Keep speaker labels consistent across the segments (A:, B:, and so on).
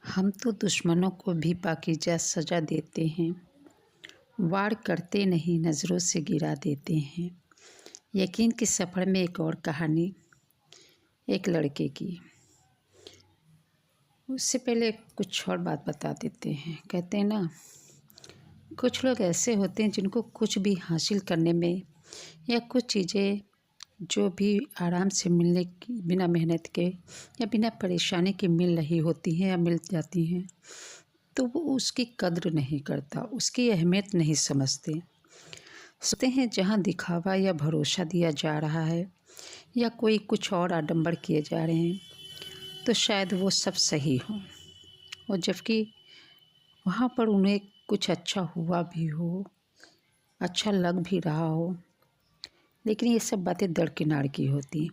A: हम तो दुश्मनों को भी पाकीज़ा सजा देते हैं, वार करते नहीं नज़रों से गिरा देते हैं। यकीन के सफ़र में एक और कहानी एक लड़के की। उससे पहले कुछ और बात बता देते हैं। कहते हैं ना, कुछ लोग ऐसे होते हैं जिनको कुछ भी हासिल करने में या कुछ चीज़ें जो भी आराम से मिलने की, बिना मेहनत के या बिना परेशानी के मिल रही होती हैं या मिल जाती हैं, तो वो उसकी कद्र नहीं करता, उसकी अहमियत नहीं समझते। सोचते हैं जहाँ दिखावा या भरोसा दिया जा रहा है या कोई कुछ और आडंबर किए जा रहे हैं तो शायद वो सब सही हो, और जबकि वहाँ पर उन्हें कुछ अच्छा हुआ भी हो, अच्छा लग भी रहा हो, लेकिन ये सब बातें दरकिनार की होती,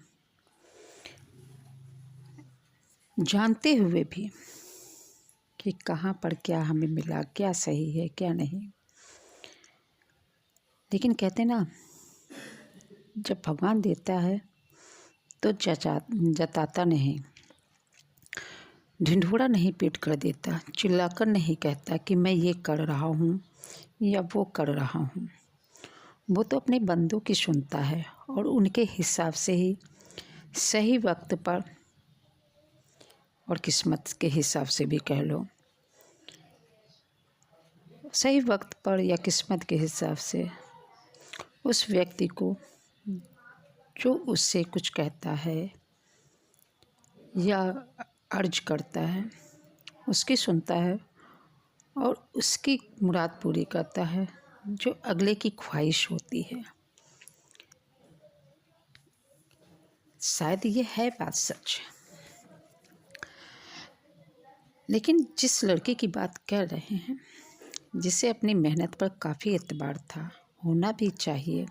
A: जानते हुए भी कि कहाँ पर क्या हमें मिला, क्या सही है क्या नहीं। लेकिन कहते ना, जब भगवान देता है तो जताता नहीं, ढिंढोरा नहीं पीट कर देता, चिल्लाकर नहीं कहता कि मैं ये कर रहा हूँ या वो कर रहा हूँ। वो तो अपने बंदों की सुनता है और उनके हिसाब से ही सही वक्त पर, और किस्मत के हिसाब से भी कह लो, सही वक्त पर या किस्मत के हिसाब से उस व्यक्ति को जो उससे कुछ कहता है या अर्ज करता है उसकी सुनता है और उसकी मुराद पूरी करता है, जो अगले की ख्वाहिश होती है। शायद ये है बात सच, लेकिन जिस लड़के की बात कर रहे हैं, जिसे अपनी मेहनत पर काफ़ी एतबार था, होना भी चाहिए,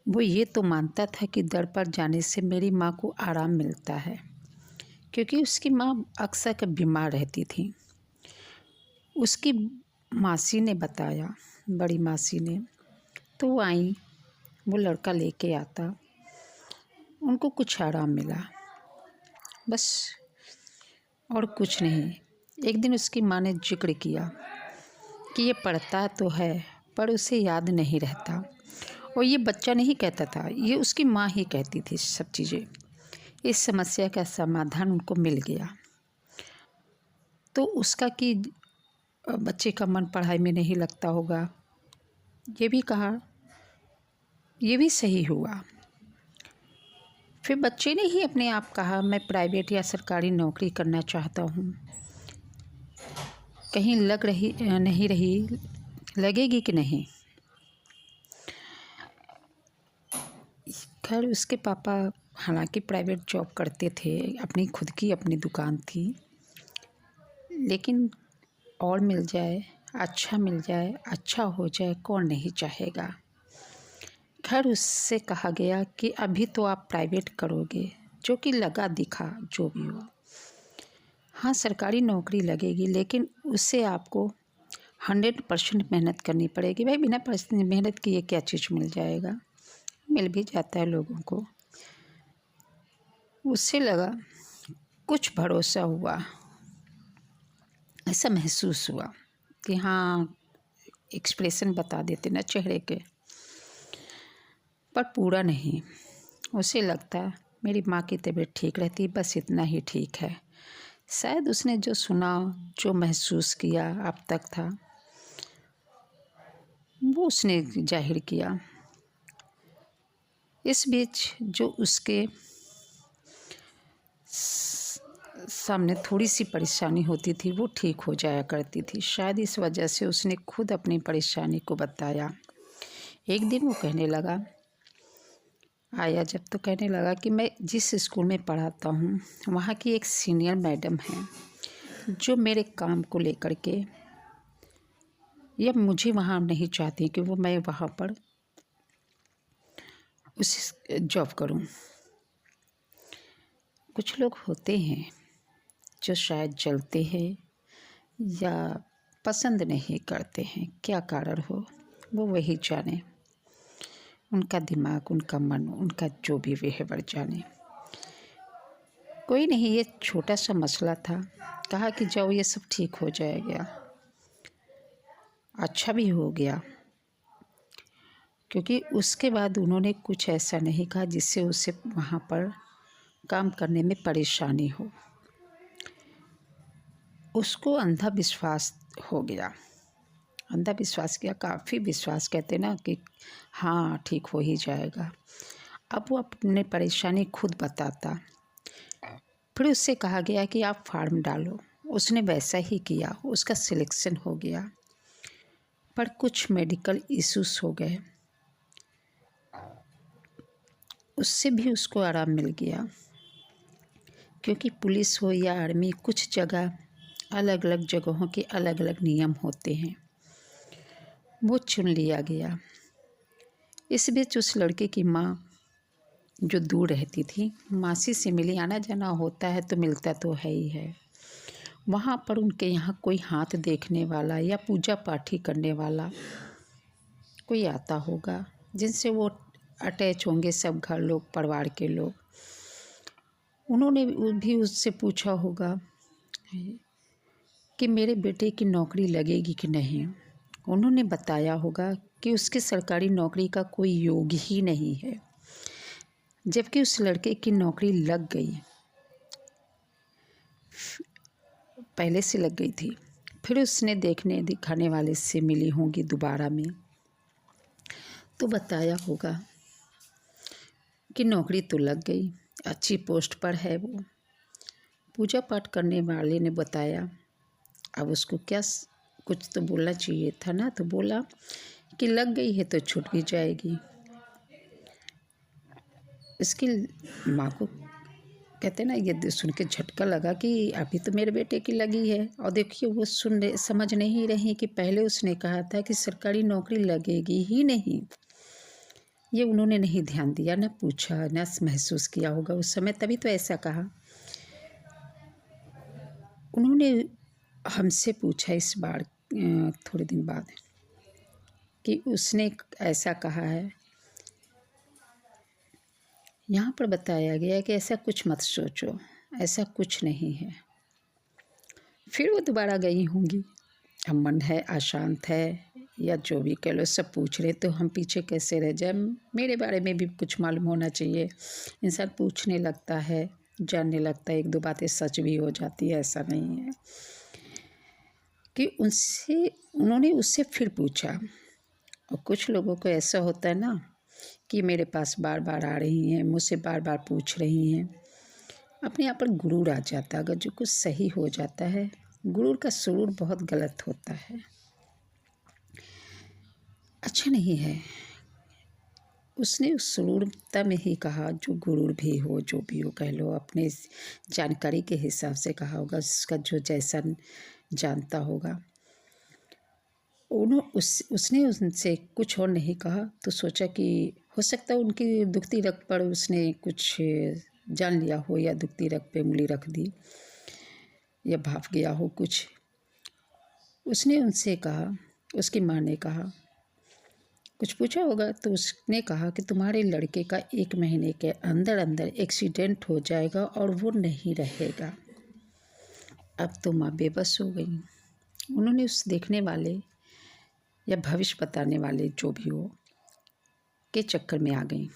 A: वो ये तो मानता था कि दर पर जाने से मेरी माँ को आराम मिलता है, क्योंकि उसकी माँ अक्सर बीमार रहती थी। उसकी मासी ने बताया, बड़ी मासी ने, तो वो आई, वो लड़का लेके आता, उनको कुछ आराम मिला, बस, और कुछ नहीं। एक दिन उसकी माँ ने जिक्र किया कि ये पढ़ता तो है पर उसे याद नहीं रहता, और ये बच्चा नहीं कहता था, ये उसकी माँ ही कहती थी सब चीज़ें। इस समस्या का समाधान उनको मिल गया। तो उसका कि बच्चे का मन पढ़ाई में नहीं लगता होगा, ये भी कहा, ये भी सही हुआ। फिर बच्चे ने ही अपने आप कहा, मैं प्राइवेट या सरकारी नौकरी करना चाहता हूँ, कहीं लग रही नहीं रही, लगेगी कि नहीं। खैर उसके पापा हालांकि प्राइवेट जॉब करते थे, अपनी खुद की अपनी दुकान थी, लेकिन और मिल जाए, अच्छा मिल जाए, अच्छा हो जाए, कौन नहीं चाहेगा। खैर उससे कहा गया कि अभी तो आप प्राइवेट करोगे, जो कि लगा दिखा जो भी हो। हाँ, सरकारी नौकरी लगेगी, लेकिन उससे आपको 100% मेहनत करनी पड़ेगी। भाई बिना मेहनत किए क्या चीज़ मिल जाएगा, मिल भी जाता है लोगों को। उससे लगा, कुछ भरोसा हुआ, ऐसा महसूस हुआ कि हाँ, एक्सप्रेशन बता देते ना चेहरे के, पर पूरा नहीं। उसे लगता मेरी माँ की तबीयत ठीक रहती, बस इतना ही ठीक है। शायद उसने जो सुना, जो महसूस किया अब तक था, वो उसने जाहिर किया। इस बीच जो उसके सामने थोड़ी सी परेशानी होती थी, वो ठीक हो जाया करती थी। शायद इस वजह से उसने खुद अपनी परेशानी को बताया। एक दिन वो कहने लगा, आया जब, तो कहने लगा कि मैं जिस स्कूल में पढ़ाता हूँ, वहाँ की एक सीनियर मैडम हैं जो मेरे काम को लेकर के, या मुझे वहाँ नहीं चाहती कि मैं वहाँ पर उस जॉब करूँ। कुछ लोग होते हैं जो शायद जलते हैं या पसंद नहीं करते हैं, क्या कारण हो वो वही जाने, उनका दिमाग, उनका मन, उनका जो भी व्यवहार जाने। कोई नहीं, ये छोटा सा मसला था। कहा कि जाओ ये सब ठीक हो जाएगा। अच्छा भी हो गया, क्योंकि उसके बाद उन्होंने कुछ ऐसा नहीं कहा जिससे उसे वहाँ पर काम करने में परेशानी हो। उसको अंधा विश्वास हो गया, अंधा विश्वास किया, काफ़ी विश्वास, कहते ना कि हाँ ठीक हो ही जाएगा। अब वो अपने परेशानी खुद बताता। फिर उससे कहा गया कि आप फार्म डालो। उसने वैसा ही किया, उसका सिलेक्शन हो गया। पर कुछ मेडिकल इश्यूज हो गए, उससे भी उसको आराम मिल गया। क्योंकि पुलिस हो या आर्मी, कुछ जगह अलग अलग जगहों के अलग अलग नियम होते हैं। वो चुन लिया गया। इस बीच उस लड़के की माँ, जो दूर रहती थी, मासी से मिली। आना जाना होता है तो मिलता तो है ही है। वहाँ पर उनके यहाँ कोई हाथ देखने वाला या पूजा पाठ ही करने वाला कोई आता होगा, जिनसे वो अटैच होंगे सब घर लोग, परिवार के लोग। उन्होंने भी उससे पूछा होगा कि मेरे बेटे की नौकरी लगेगी कि नहीं। उन्होंने बताया होगा कि उसके सरकारी नौकरी का कोई योग ही नहीं है, जबकि उस लड़के की नौकरी लग गई, पहले से लग गई थी। फिर उसने देखने दिखाने वाले से मिली होंगी दोबारा में, तो बताया होगा कि नौकरी तो लग गई, अच्छी पोस्ट पर है वो। पूजा पाठ करने वाले ने बताया, अब उसको क्या कुछ तो बोलना चाहिए था ना, तो बोला कि लग गई है तो छूट भी जाएगी। इसकी माँ को, कहते ना, ये सुन के झटका लगा कि अभी तो मेरे बेटे की लगी है। और देखिए वो समझ नहीं रही कि पहले उसने कहा था कि सरकारी नौकरी लगेगी ही नहीं। ये उन्होंने नहीं ध्यान दिया, न पूछा, न महसूस किया होगा उस समय, तभी तो ऐसा कहा। उन्होंने हमसे पूछा इस बार थोड़े दिन बाद कि उसने ऐसा कहा है। यहाँ पर बताया गया है कि ऐसा कुछ मत सोचो, ऐसा कुछ नहीं है। फिर वो दोबारा गई होंगी। अब मन है, अशांत है, या जो भी कह लो, सब पूछ रहे तो हम पीछे कैसे रह जाए। मेरे बारे में भी कुछ मालूम होना चाहिए। इंसान पूछने लगता है, जानने लगता है, एक दो बातें सच भी हो जाती है। ऐसा नहीं है कि उन्होंने उससे फिर पूछा। और कुछ लोगों को ऐसा होता है ना कि मेरे पास बार बार आ रही हैं, मुझसे बार बार पूछ रही हैं। अपने आप पर गुरूर आ जाता है। अगर जो कुछ सही हो जाता है, गुरूर का सुरूर बहुत गलत होता है, अच्छा नहीं है। उसने उस सुरूरता में ही कहा, जो गुरूर भी हो, जो भी हो कह लो, अपने जानकारी के हिसाब से कहा होगा, उसका जो जैसा जानता होगा। उसने उनसे कुछ और नहीं कहा, तो सोचा कि हो सकता है उनकी दुखती रग पर उसने कुछ जान लिया हो, या दुखती रग पे उंगली रख दी, या भाप गया हो कुछ। उसने उनसे कहा, उसकी माँ ने कहा, कुछ पूछा होगा, तो उसने कहा कि तुम्हारे लड़के का 1 महीने के अंदर अंदर एक्सीडेंट हो जाएगा और वो नहीं रहेगा। अब तो माँ बेबस हो गई। उन्होंने उस देखने वाले या भविष्य बताने वाले, जो भी हो, के चक्कर में आ गई।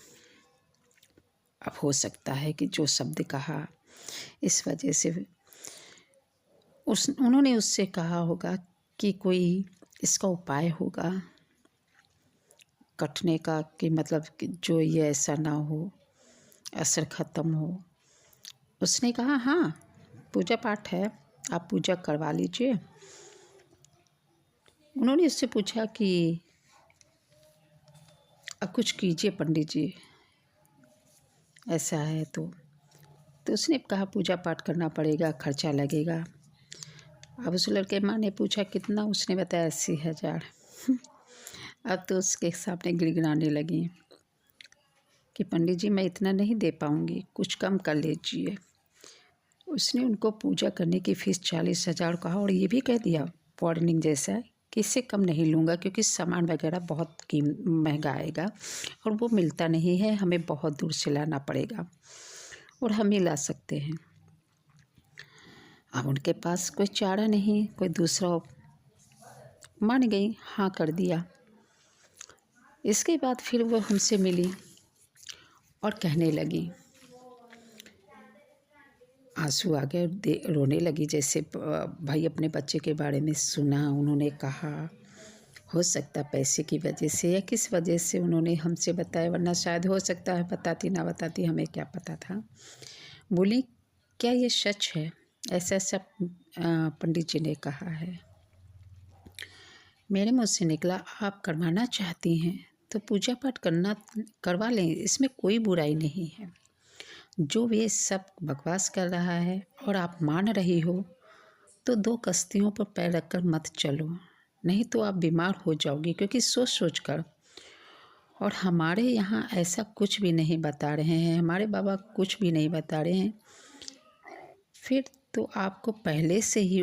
A: अब हो सकता है कि जो शब्द कहा, इस वजह से उन्होंने उससे कहा होगा कि कोई इसका उपाय होगा कटने का, कि मतलब कि जो ये ऐसा ना हो, असर ख़त्म हो। उसने कहा हाँ, पूजा पाठ है, आप पूजा करवा लीजिए। उन्होंने उससे पूछा कि अब कुछ कीजिए पंडित जी, ऐसा है तो उसने कहा पूजा पाठ करना पड़ेगा, खर्चा लगेगा। अब उस लड़के माँ ने पूछा कितना, उसने बताया 80,000। अब तो उसके सामने गिड़गिड़ाने लगी कि पंडित जी मैं इतना नहीं दे पाऊँगी, कुछ कम कर लीजिए। उसने उनको पूजा करने की फ़ीस 40,000 कहा, और ये भी कह दिया वार्निंग जैसा कि इससे कम नहीं लूँगा, क्योंकि सामान वगैरह बहुत महंगा आएगा और वो मिलता नहीं है, हमें बहुत दूर से लाना पड़ेगा, और हम ही ला सकते हैं। अब उनके पास कोई चारा नहीं, कोई दूसरा मान गई, हाँ कर दिया। इसके बाद फिर वो हमसे मिली और कहने लगी, आंसू आ गए, रोने लगी, जैसे भाई अपने बच्चे के बारे में सुना। उन्होंने कहा हो सकता पैसे की वजह से या किस वजह से उन्होंने हमसे बताया, वरना शायद हो सकता है बताती ना बताती, हमें क्या पता था। बोली क्या ये सच है? ऐसा ऐसा पंडित जी ने कहा है। मेरे मुँह से निकला, आप करवाना चाहती हैं तो पूजा पाठ करवा लें, इसमें कोई बुराई नहीं है। जो ये सब बकवास कर रहा है और आप मान रही हो तो दो कश्तियों पर पैर रखकर मत चलो, नहीं तो आप बीमार हो जाओगी। क्योंकि सोच सोच कर, और हमारे यहाँ ऐसा कुछ भी नहीं बता रहे हैं, हमारे बाबा कुछ भी नहीं बता रहे हैं। फिर तो आपको पहले से ही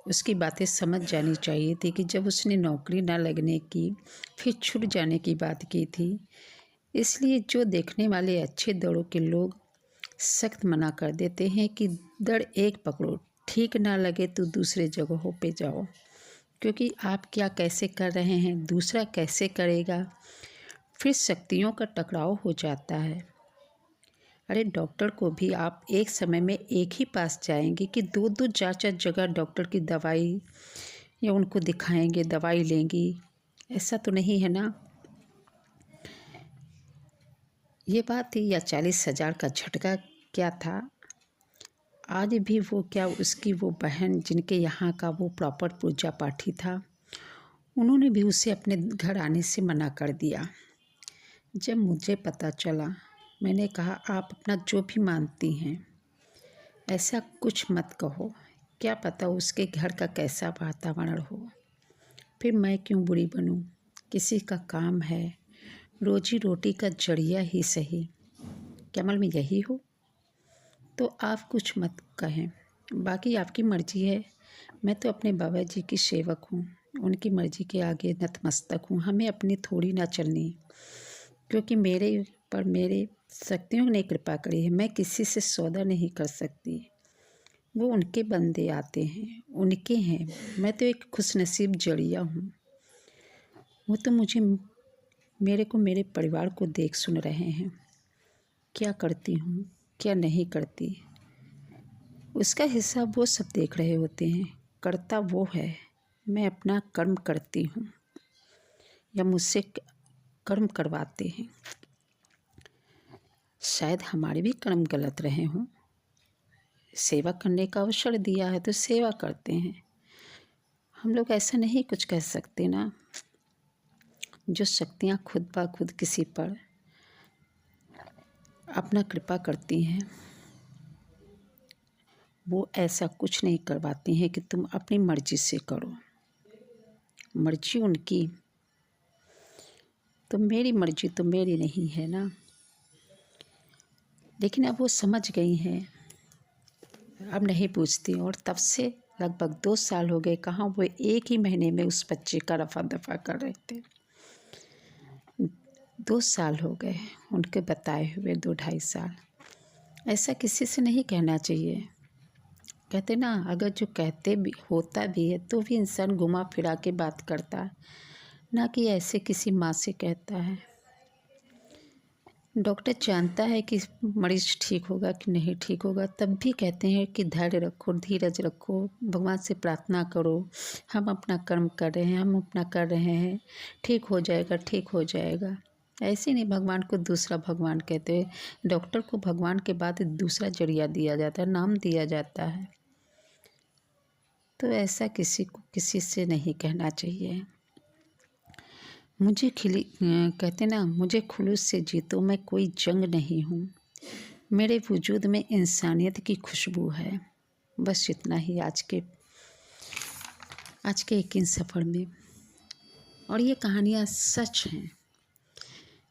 A: उसकी बातें समझ जानी चाहिए थी कि जब उसने नौकरी ना लगने की, फिर छूट जाने की बात की थी। इसलिए जो देखने वाले अच्छे दड़ों के लोग सख्त मना कर देते हैं कि दड़ एक पकड़ो, ठीक ना लगे तो दूसरे जगहों पे जाओ। क्योंकि आप क्या कैसे कर रहे हैं, दूसरा कैसे करेगा, फिर शक्तियों का टकराव हो जाता है। अरे डॉक्टर को भी आप एक समय में एक ही पास जाएंगे कि दो दो चार चार जगह डॉक्टर की दवाई या उनको दिखाएंगे, दवाई लेंगी? ऐसा तो नहीं है ना। ये बात थी, या 40,000 का झटका क्या था। आज भी वो क्या, उसकी वो बहन जिनके यहाँ का वो प्रॉपर पूजा पाठी था, उन्होंने भी उसे अपने घर आने से मना कर दिया। जब मुझे पता चला, मैंने कहा आप अपना जो भी मानती हैं ऐसा कुछ मत कहो, क्या पता उसके घर का कैसा वातावरण हो। फिर मैं क्यों बुरी बनूं? किसी का काम है, रोजी रोटी का जरिया ही सही, कमल में यही हो तो आप कुछ मत कहें, बाकी आपकी मर्जी है। मैं तो अपने बाबा जी की सेवक हूँ, उनकी मर्जी के आगे नतमस्तक हूँ, हमें अपनी थोड़ी ना चलनी। क्योंकि मेरे पर मेरे शक्तियों ने कृपा करी है, मैं किसी से सौदा नहीं कर सकती। वो उनके बंदे आते हैं, उनके हैं, मैं तो एक खुशनसीब जरिया हूँ। वो तो मुझे, मेरे को, मेरे परिवार को देख सुन रहे हैं, क्या करती हूँ क्या नहीं करती, उसका हिसाब वो सब देख रहे होते हैं। करता वो है, मैं अपना कर्म करती हूँ या मुझसे कर्म करवाते हैं। शायद हमारे भी कर्म गलत रहे हों, सेवा करने का अवसर दिया है तो सेवा करते हैं। हम लोग ऐसा नहीं कुछ कह सकते ना। जो शक्तियाँ खुद ब खुद किसी पर अपना कृपा करती हैं, वो ऐसा कुछ नहीं करवाती हैं कि तुम अपनी मर्जी से करो। मर्जी उनकी, तो मेरी मर्जी तो मेरी नहीं है ना। लेकिन अब वो समझ गई हैं, अब नहीं पूछती। और तब से लगभग 2 साल हो गए, कहाँ वो एक ही महीने में उस बच्चे का रफा दफा कर रहे थे। 2 साल हो गए उनके बताए हुए, 2-2.5 साल। ऐसा किसी से नहीं कहना चाहिए। कहते ना, अगर जो कहते भी होता भी है तो भी इंसान घुमा फिरा के बात करता है, ना कि ऐसे किसी माँ से कहता है। डॉक्टर जानता है कि मरीज़ ठीक होगा कि नहीं ठीक होगा, तब भी कहते हैं कि धैर्य रखो, धीरज रखो, भगवान से प्रार्थना करो, हम अपना कर्म कर रहे हैं, हम अपना कर रहे हैं, ठीक हो जाएगा, ठीक हो जाएगा। ऐसे नहीं भगवान को दूसरा भगवान कहते हैं। डॉक्टर को भगवान के बाद दूसरा जरिया दिया जाता है, नाम दिया जाता है। तो ऐसा किसी को किसी से नहीं कहना चाहिए। मुझे कहते ना, मुझे खुलूस से जीतो, मैं कोई जंग नहीं हूँ, मेरे वजूद में इंसानियत की खुशबू है। बस इतना ही आज के एक इन सफ़र में। और ये कहानियाँ सच हैं,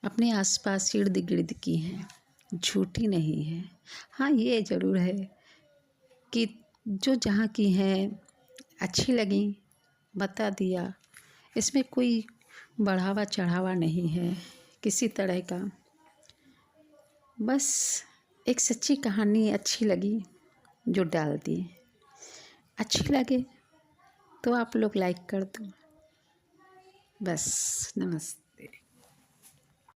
A: अपने आसपास इर्द गिर्द की हैं, झूठी नहीं है। हाँ ये ज़रूर है कि जो जहाँ की हैं अच्छी लगी, बता दिया। इसमें कोई बढ़ावा चढ़ावा नहीं है किसी तरह का। बस एक सच्ची कहानी अच्छी लगी जो डाल दी। अच्छी लगे तो आप लोग लाइक कर दो। बस, नमस्ते।